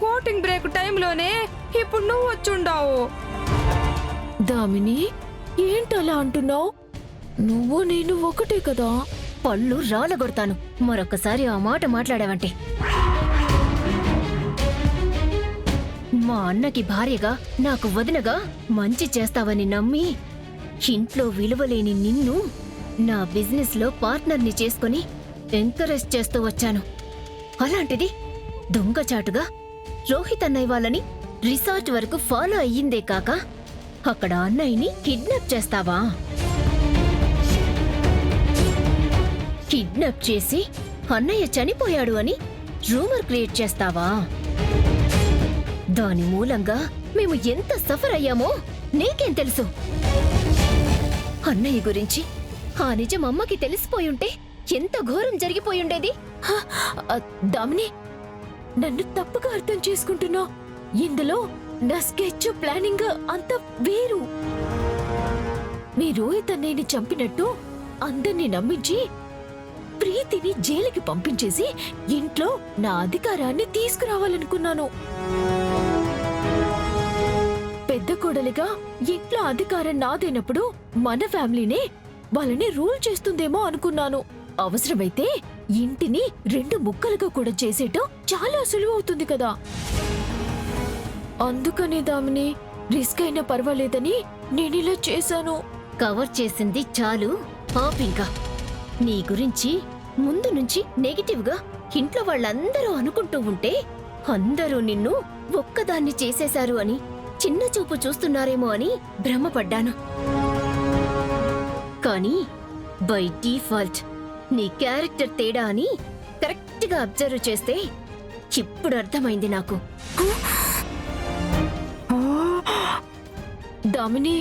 Coating break టైంలోనే ఇప్పుడు నువ్వు వచ్చుండావు. దామిని, ఏంటలా అంటున్నావు? నువ్వు నేను ఒకటే కదా. పళ్ళు రాలగొడతాను మరొక్కసారి ఆ మాట మాట్లాడావంటే. మా అన్నకి భార్యగా నాకు వదినగా మంచి చేస్తావని నమ్మి ఇంట్లో విలువలేని నిన్ను నా బిజినెస్ లో పార్ట్నర్ని చేసుకుని ఎంకరేజ్ చేస్తూ వచ్చాను. అలాంటిది దొంగచాటుగా రోహిత్ అన్నయ్య వాళ్ళని రిసార్ట్ వరకు ఫాలో అయ్యిందే కాక అక్కడ అన్నయ్యని కిడ్నాప్ చేస్తావా? కిడ్నాప్ చేసి అన్నయ్య చనిపోయాడు అని రూమర్ క్రియేట్ చేస్తావా? దాని మూలంగా మేము ఎంత సఫర్ అయ్యామో నీకేం తెలుసు? అన్నయ్య గురించి ఆ నిజం అమ్మకి తెలిసిపోయుంటే ఎంత ఘోరం జరిగిపోయుండేది. దామిని, నన్ను తప్పుగా అర్థం చేసుకుంటున్నావు. ఇందులో నా స్కెచ్ ప్లానింగ్ అంతా వేరు. మీ రోహిత్ అన్నయ్యని చంపినట్టు అందర్నీ నమ్మించి ప్రీతిని జైలుకి పంపించేసి ఇంట్లో నా అధికారాన్ని తీసుకురావాలనుకున్నాను. పెద్ద కోడలిగా ఇంట్లో అధికారం నాదైనప్పుడు మన ఫ్యామిలీనే వాళ్ళని రూల్ చేస్తుందేమో అనుకున్నాను. అవసరమైతే ఇంటిని 2 ముక్కలుగా కూడా చేసేయటం చాలా సులువవుతుంది కదా. అందుకనే దామిని, రిస్క్ అయినా పర్వాలేదని నేనిలా చేశాను. కవర్ చేసింది చాలు, ఆపింకా. నీ గురించి ముందు నుంచి నెగిటివ్ గా ఇంట్లో వాళ్ళందరూ అనుకుంటూ ఉంటే అందరూ నిన్ను ఒక్కదాన్ని చేసేశారు అని చిన్న చూపు చూస్తున్నారేమో అని భ్రమపడ్డాను. కానీ బై డిఫాల్ట్ నీ క్యారెక్టర్ తేడా అని కరెక్ట్ గా అబ్జర్వ్ చేస్తే ఇప్పుడు అర్థమైంది నాకు. దామిని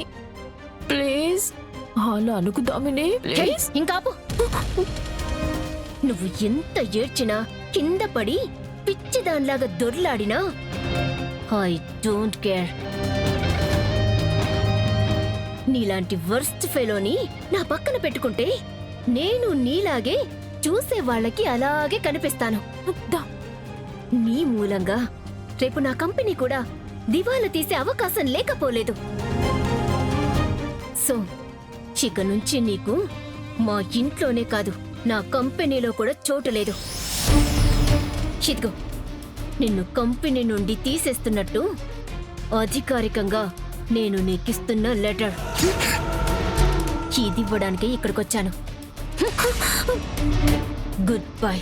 ప్లీజ్, అలా అనుకు దామిని ప్లీజ్. ఇంకాపు. నువ్వు ఎంత ఏడ్చినా కింద పడి పిచ్చిదాన్లాగా దొర్లాడినా ఐ డోంట్ కేర్. నీలాంటి వర్స్ట్ ఫెలోని నా పక్కన పెట్టుకుంటే నేను నీలాగే చూసే వాళ్ళకి అలాగే కనిపిస్తాను. నీ మూలంగా రేపు నా కంపెనీ కూడా దివాలా తీసే అవకాశం లేకపోలేదు. సో ఇక నుంచి నీకు మా ఇంట్లోనే కాదు నా కంపెనీలో కూడా చోటు లేదు. ఇదిగో నిన్ను కంపెనీ నుండి తీసేస్తున్నట్టు అధికారికంగా నేను నీకిస్తున్న లెటర్. ఇది ఇవ్వడానికే ఇక్కడికొచ్చాను. Good bye.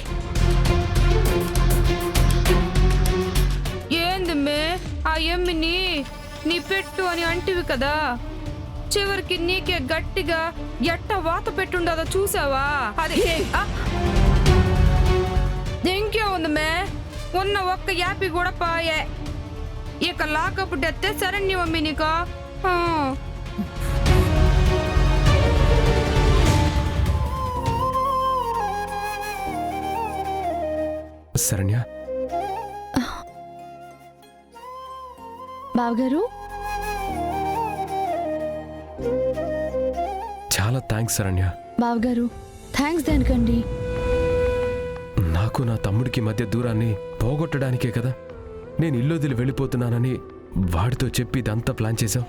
ఏంది మే ఆ ఎమ్మిని నీ పెట్టు అని అంటివి కదా, చివరికి నీకే గట్టిగా ఎట్ట వాత పెట్టుండదో చూసావా? అది ఇంకే ఉంది మే, ఉన్న ఒక్క యాపి కూడా పాయే. ఇక లాకప్ డెత్తే శరణ్య మమ్మీ నీకు. శరణ్య, బావగారు చాలా థ్యాంక్స్ శరణ్య. బావగారు థ్యాంక్స్ దేనికండి? నాకు నా తమ్ముడికి మధ్య దూరాన్ని పోగొట్టడానికే కదా నేను ఇల్లొదిలి వెళ్ళిపోతున్నానని వాడితో చెప్పి ఇదంతా ప్లాన్ చేశావు.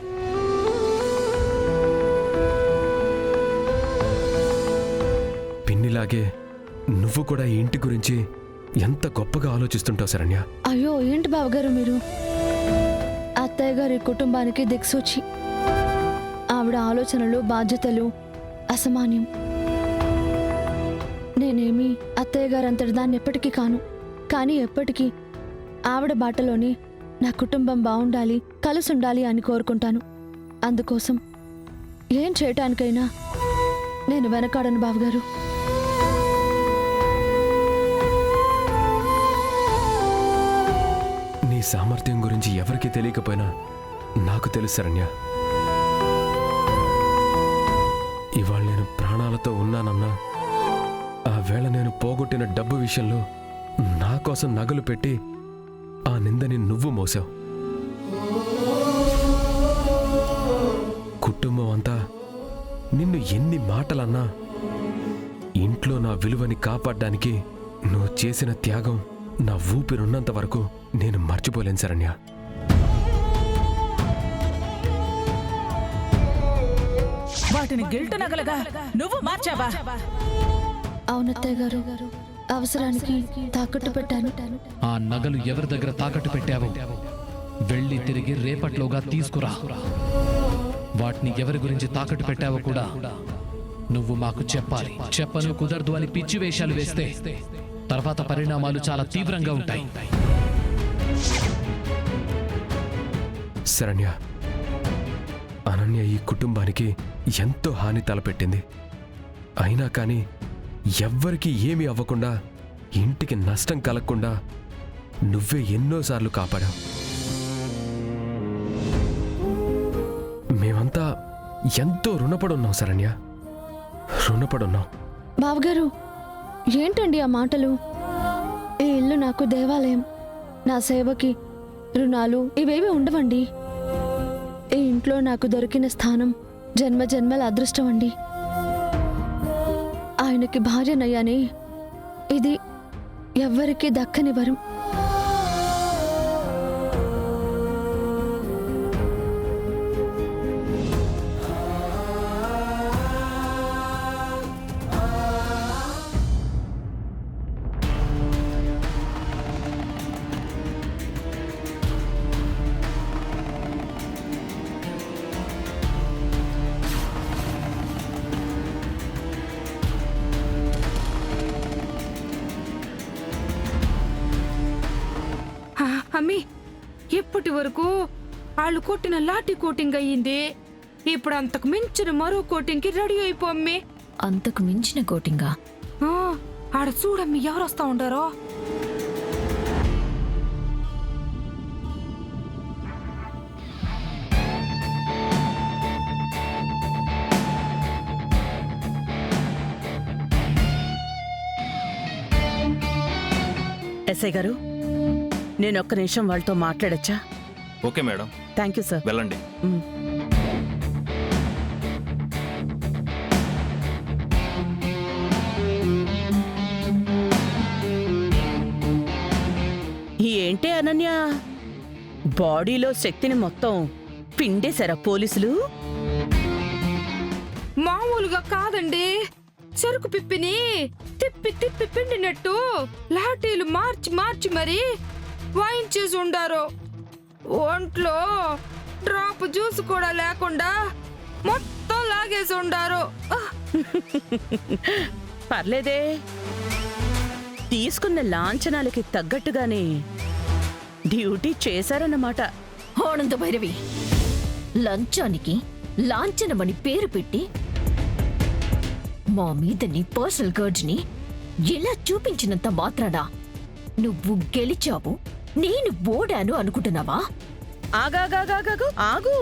పిన్నిలాగే నువ్వు కూడా ఈ ఇంటి గురించి ఎంత గొప్పగా ఆలోచిస్తుంటావు శరణ్య. అయ్యో ఏంటి బావగారు మీరు? అత్తయ్య గారి కుటుంబానికి దిక్సూచి. ఆవిడ ఆలోచనలు, బాధ్యతలు అసమాన్యం. నేనేమి అత్తయ్య గారంతటి దాన్ని ఎప్పటికీ కాను. కానీ ఎప్పటికీ ఆవిడ బాటలోనే నా కుటుంబం బాగుండాలి, కలిసి ఉండాలి అని కోరుకుంటాను. అందుకోసం ఏం చేయటానికైనా నేను వెనకాడను బావగారు. నీ సామర్థ్యం గురించి ఎవరికి తెలియకపోయినా నాకు తెలుసు శరణ్య. ఇవాళ నేను ప్రాణాలతో ఉన్నానన్నా ఆ వేళ నేను పోగొట్టిన డబ్బు విషయంలో నా కోసం నగలు పెట్టి ఆ నిందని నువ్వు మోసావు. కుటుంబం అంతా నిన్ను ఎన్ని మాటలన్నా ఇంట్లో నా విలువని కాపాడ్డానికి నువ్వు చేసిన త్యాగం నా ఊపిరున్నంత వరకు నేను మర్చిపోలేను శరణ్య. వాటిని గిల్టు నగలుగా నువ్వు మార్చావా? అవునత్తయ్య గారు, అవసరానికి తాకట్టు పెట్టాను. ఆ నగలు ఎవరి దగ్గర తాకట్టు పెట్టావో వెళ్ళి తిరిగి రేపట్లోగా తీసుకురా. వాటిని ఎవరి గురించి తాకట్టు పెట్టావో కూడా నువ్వు మాకు చెప్పాలి. చెప్పను కుదరదు అని పిచ్చి వేషాలు వేస్తే తర్వాత పరిణామాలు చాలా తీవ్రంగా ఉంటాయి. శరణ్య, అనన్య ఈ కుటుంబానికి ఎంతో హాని తలపెట్టింది. అయినా కానీ ఎవ్వరికీ ఏమీ అవ్వకుండా, ఇంటికి నష్టం కలగకుండా నువ్వే ఎన్నోసార్లు కాపాడావు. మేమంతా ఎంతో రుణపడున్నాం శరణ్య, రుణపడున్నాం. బావగారు, ఏంటండి ఆ మాటలు? ఈ ఇల్లు నాకు దేవాలయం. నా సేవకి రుణాలు ఇవేవి ఉండవండి. ఈ ఇంట్లో నాకు దొరికిన స్థానం జన్మ జన్మల అదృష్టం అండి. ఆయనకి భార్యనయ్యానే, ఇది ఎవ్వరికీ దక్కని వరం. అమ్మి, ఇప్పటి వరకు వాళ్ళు కొట్టిన లాఠీ కోటింగ్ అయ్యింది. ఇప్పుడు అంతకు మించిన మరో కోటింగ్ కి రెడీ అయిపో అమ్మి. అంతకు మించిన కోటింగా? ఆడ చూడమ్మి ఎవరు వస్తా ఉండారో. ఎస్ఐ గారు, నేను ఒక్క నిమిషం వాళ్ళతో మాట్లాడచ్చా? Okay madam, thank you sir. వెళ్ళండి. ఏంటే అనన్య, బాడీలో శక్తిని మొత్తం పిండేశారా పోలీసులు? మామూలుగా కాదండి, చెరుకు పిప్పిని తిప్పి తిప్పి పిండినట్టు లాఠీలు మార్చి మార్చి మరి వాయించేసి ఉండారు. ఒంట్లో డ్రాప్ జ్యూస్ కూడా లేకుండా మొత్తం లాగేసి ఉండారు. పర్లేదే, తీసుకున్న లాంఛనాలకి తగ్గట్టుగానే డ్యూటీ చేశారన్నమాట. ఆనంద భైరవి, లంచానికి లాంఛనమని పేరు పెట్టి మా మీద నీ పర్సనల్ గర్డ్ని ఇలా చూపించినంత మాత్రాన నువ్వు గెలిచావు, నేను ఓడాను అనుకుంటున్నావా? ఆగాగాగాగాగు ఆగు.